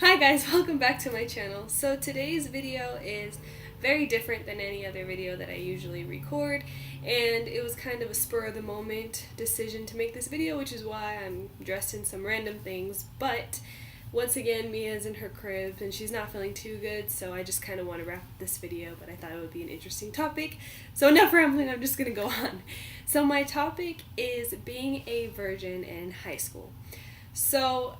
Hi guys, welcome back to my channel. So today's video is very different than any other video that I usually record, and it was kind of a spur of the moment decision to make this video, which is why I'm dressed in some random things. But once again, Mia's in her crib and she's not feeling too good, so I just kind of want to wrap up this video, but I thought it would be an interesting topic. So enough rambling, I'm just gonna go on. So my topic is being a virgin in high school. So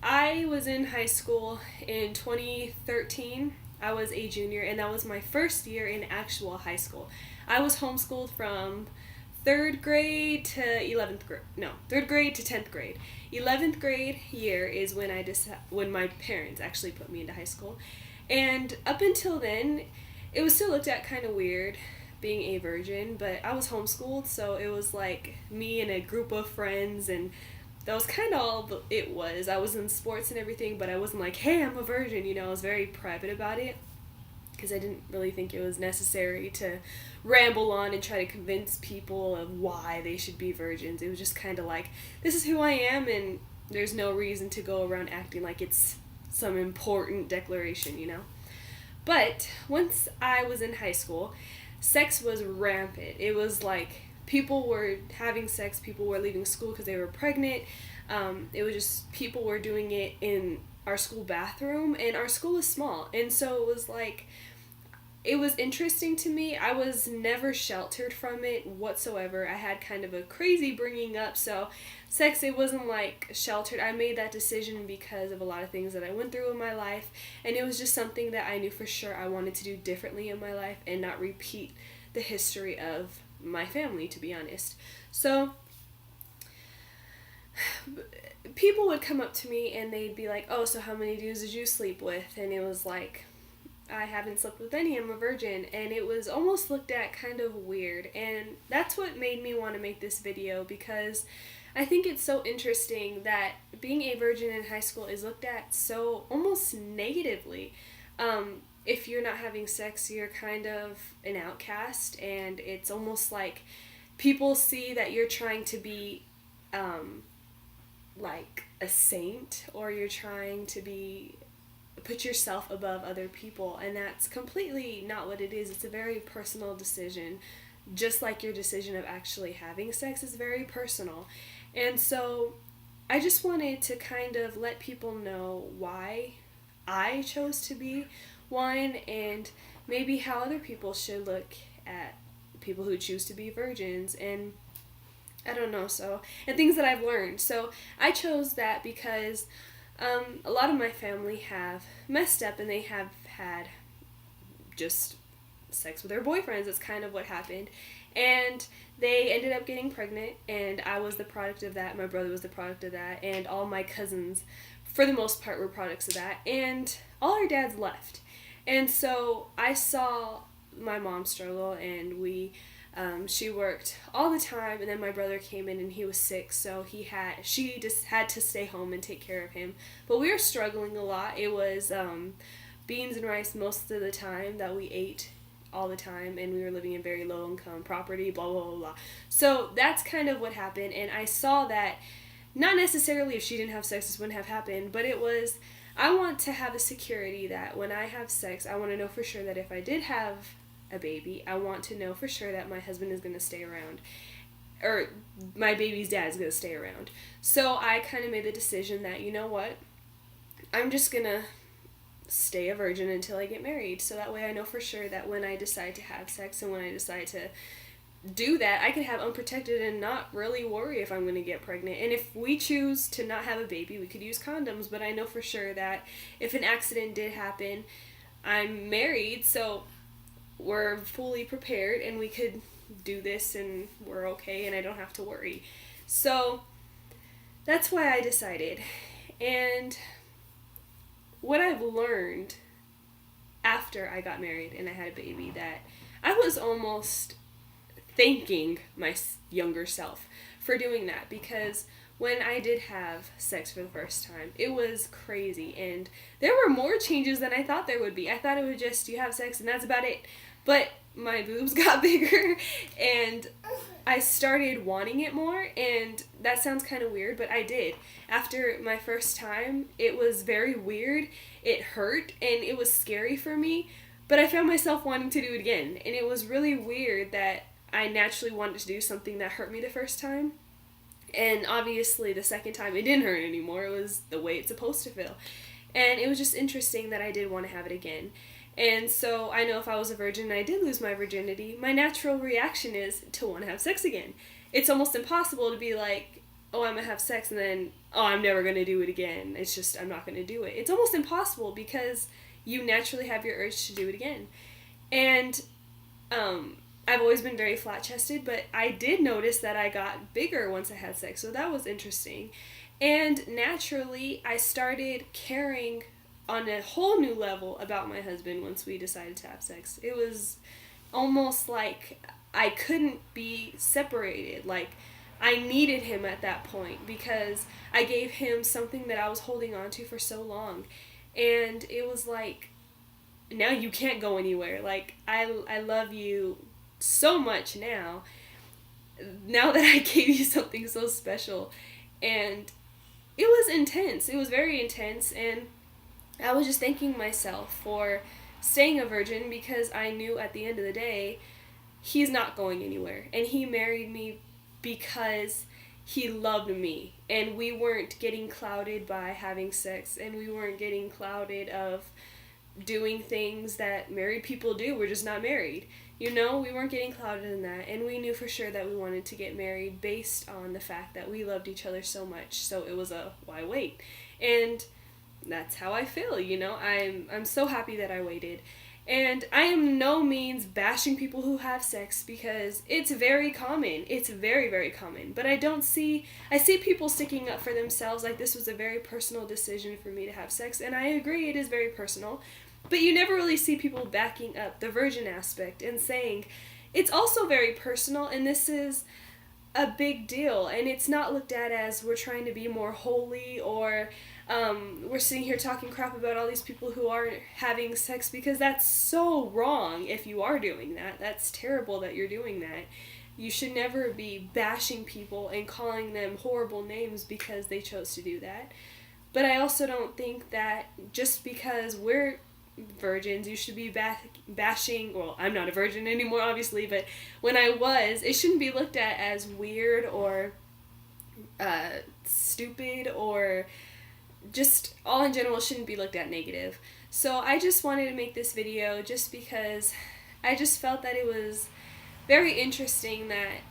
I was in high school in 2013. I was a junior, and that was my first year in actual high school. I was homeschooled from 3rd grade to 11th grade. No, 3rd grade to 10th grade. 11th grade year is when when my parents actually put me into high school. And up until then, it was still looked at kind of weird being a virgin, but I was homeschooled, so it was like me and a group of friends, and that was kind of all it was. I was in sports and everything, but I wasn't like, hey, I'm a virgin, you know. I was very private about it because I didn't really think it was necessary to ramble on and try to convince people of why they should be virgins. It was just kind of like, this is who I am, and there's no reason to go around acting like it's some important declaration, you know. But once I was in high school, sex was rampant. It was like people were having sex, people were leaving school because they were pregnant. It was just people were doing it in our school bathroom, and our school is small, and so it was like, it was interesting to me. I was never sheltered from it whatsoever. I had kind of a crazy bringing up, so sex, it wasn't like sheltered. I made that decision because of a lot of things that I went through in my life, and it was just something that I knew for sure I wanted to do differently in my life and not repeat the history of my family, to be honest. So people would come up to me and they'd be like, oh, so how many dudes did you sleep with? And it was like, I haven't slept with any, I'm a virgin. And it was almost looked at kind of weird, and that's what made me want to make this video, because I think it's so interesting that being a virgin in high school is looked at so almost negatively. If you're not having sex, you're kind of an outcast, and it's almost like people see that you're trying to be like a saint, or you're trying to put yourself above other people, and that's completely not what it is. It's a very personal decision, just like your decision of actually having sex is very personal. And so I just wanted to kind of let people know why I chose to be one, and maybe how other people should look at people who choose to be virgins, and I don't know, and things that I've learned. So I chose that because a lot of my family have messed up, and they have had just sex with their boyfriends. That's kind of what happened, and they ended up getting pregnant, and I was the product of that. My brother was the product of that, and all my cousins, for the most part, were products of that, and all our dads left. And so I saw my mom struggle, and she worked all the time, and then my brother came in and he was sick, so she just had to stay home and take care of him. But we were struggling a lot. It was beans and rice most of the time that we ate all the time, and we were living in very low income property, blah, blah, blah, blah. So that's kind of what happened, and I saw that not necessarily if she didn't have sex this wouldn't have happened, but it was, I want to have a security that when I have sex, I want to know for sure that if I did have a baby, I want to know for sure that my husband is going to stay around, or my baby's dad is going to stay around. So I kind of made the decision that, you know what, I'm just going to stay a virgin until I get married, so that way I know for sure that when I decide to have sex and when I decide to do that, I can have unprotected and not really worry if I'm going to get pregnant. And if we choose to not have a baby, we could use condoms, but I know for sure that if an accident did happen, I'm married, so we're fully prepared, and we could do this, and we're okay, and I don't have to worry. So that's why I decided. And what I've learned after I got married and I had a baby, that I was almost thanking my younger self for doing that, because when I did have sex for the first time, it was crazy, and there were more changes than I thought there would be. I thought it would just, you have sex and that's about it. But my boobs got bigger and I started wanting it more, and that sounds kind of weird, but I did. After my first time, it was very weird. It hurt and it was scary for me, but I found myself wanting to do it again, and it was really weird that I naturally wanted to do something that hurt me the first time. And obviously the second time it didn't hurt anymore. It was the way it's supposed to feel. And it was just interesting that I did want to have it again. And so I know if I was a virgin and I did lose my virginity, my natural reaction is to want to have sex again. It's almost impossible to be like, oh, I'm going to have sex and then, oh, I'm never going to do it again. It's just, I'm not going to do it. It's almost impossible because you naturally have your urge to do it again. And I've always been very flat-chested, but I did notice that I got bigger once I had sex, so that was interesting. And naturally, I started caring on a whole new level about my husband once we decided to have sex. It was almost like I couldn't be separated. Like, I needed him at that point because I gave him something that I was holding on to for so long. And it was like, now you can't go anywhere. Like, I love you so much now that I gave you something so special. And it was intense. It was very intense, and I was just thanking myself for staying a virgin because I knew at the end of the day, he's not going anywhere. And he married me because he loved me. And we weren't getting clouded by having sex, and we weren't getting clouded of doing things that married people do. We're just not married. You know, we weren't getting clouded in that, and we knew for sure that we wanted to get married based on the fact that we loved each other so much. So it was a, why wait? And that's how I feel, you know. I'm so happy that I waited. And I am no means bashing people who have sex because it's very common. It's very, very common. But I see people sticking up for themselves like this was a very personal decision for me to have sex, and I agree it is very personal. But you never really see people backing up the virgin aspect and saying, it's also very personal and this is a big deal. And it's not looked at as we're trying to be more holy or we're sitting here talking crap about all these people who aren't having sex, because that's so wrong if you are doing that. That's terrible that you're doing that. You should never be bashing people and calling them horrible names because they chose to do that. But I also don't think that just because we're virgins, you should be bashing, well, I'm not a virgin anymore, obviously, but when I was, it shouldn't be looked at as weird or stupid, or just all in general shouldn't be looked at negative. So I just wanted to make this video just because I just felt that it was very interesting that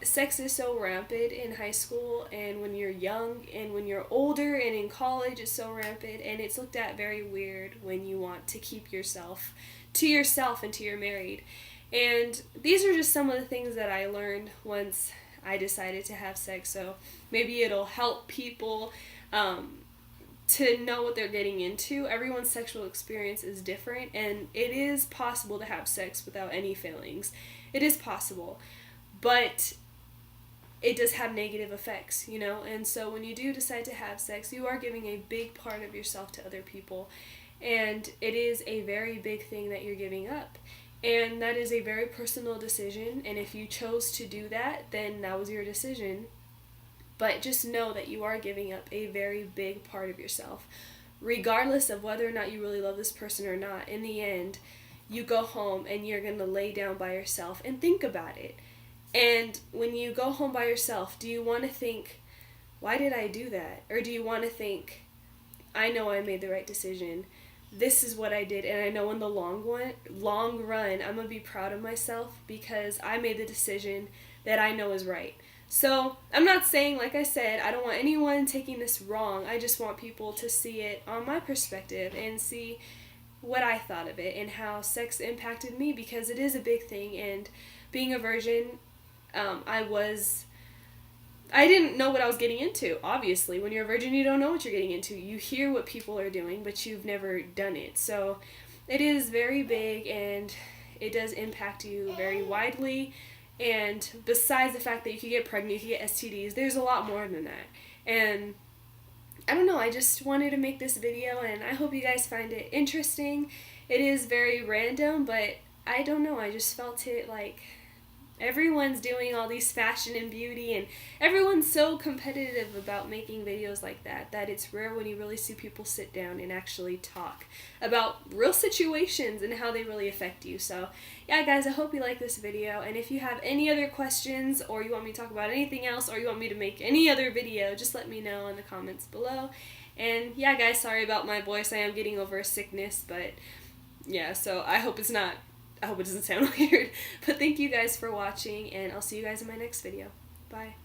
sex is so rampant in high school and when you're young, and when you're older and in college it's so rampant, and it's looked at very weird when you want to keep yourself to yourself until you're married. And these are just some of the things that I learned once I decided to have sex, so maybe it'll help people to know what they're getting into. Everyone's sexual experience is different, and it is possible to have sex without any failings. It is possible, but it does have negative effects, you know. And so when you do decide to have sex, you are giving a big part of yourself to other people, and it is a very big thing that you're giving up, and that is a very personal decision. And if you chose to do that, then that was your decision. But just know that you are giving up a very big part of yourself, regardless of whether or not you really love this person or not. In the end, you go home and you're going to lay down by yourself and think about it. And when you go home by yourself, do you want to think, why did I do that? Or do you want to think, I know I made the right decision. This is what I did, and I know in the long run, I'm going to be proud of myself because I made the decision that I know is right. So I'm not saying, like I said, I don't want anyone taking this wrong. I just want people to see it on my perspective and see what I thought of it and how sex impacted me, because it is a big thing. And being a virgin, I didn't know what I was getting into. Obviously, when you're a virgin, you don't know what you're getting into. You hear what people are doing, but you've never done it. So it is very big, and it does impact you very widely. And besides the fact that you could get pregnant, you could get STDs, there's a lot more than that. And I don't know, I just wanted to make this video, and I hope you guys find it interesting. It is very random, but I don't know, I just felt it like everyone's doing all these fashion and beauty, and everyone's so competitive about making videos like that it's rare when you really see people sit down and actually talk about real situations and how they really affect you. So yeah guys, I hope you like this video, and if you have any other questions, or you want me to talk about anything else, or you want me to make any other video, just let me know in the comments below. And yeah guys, sorry about my voice, I am getting over a sickness, but yeah, so I hope it doesn't sound weird. But thank you guys for watching, and I'll see you guys in my next video. Bye.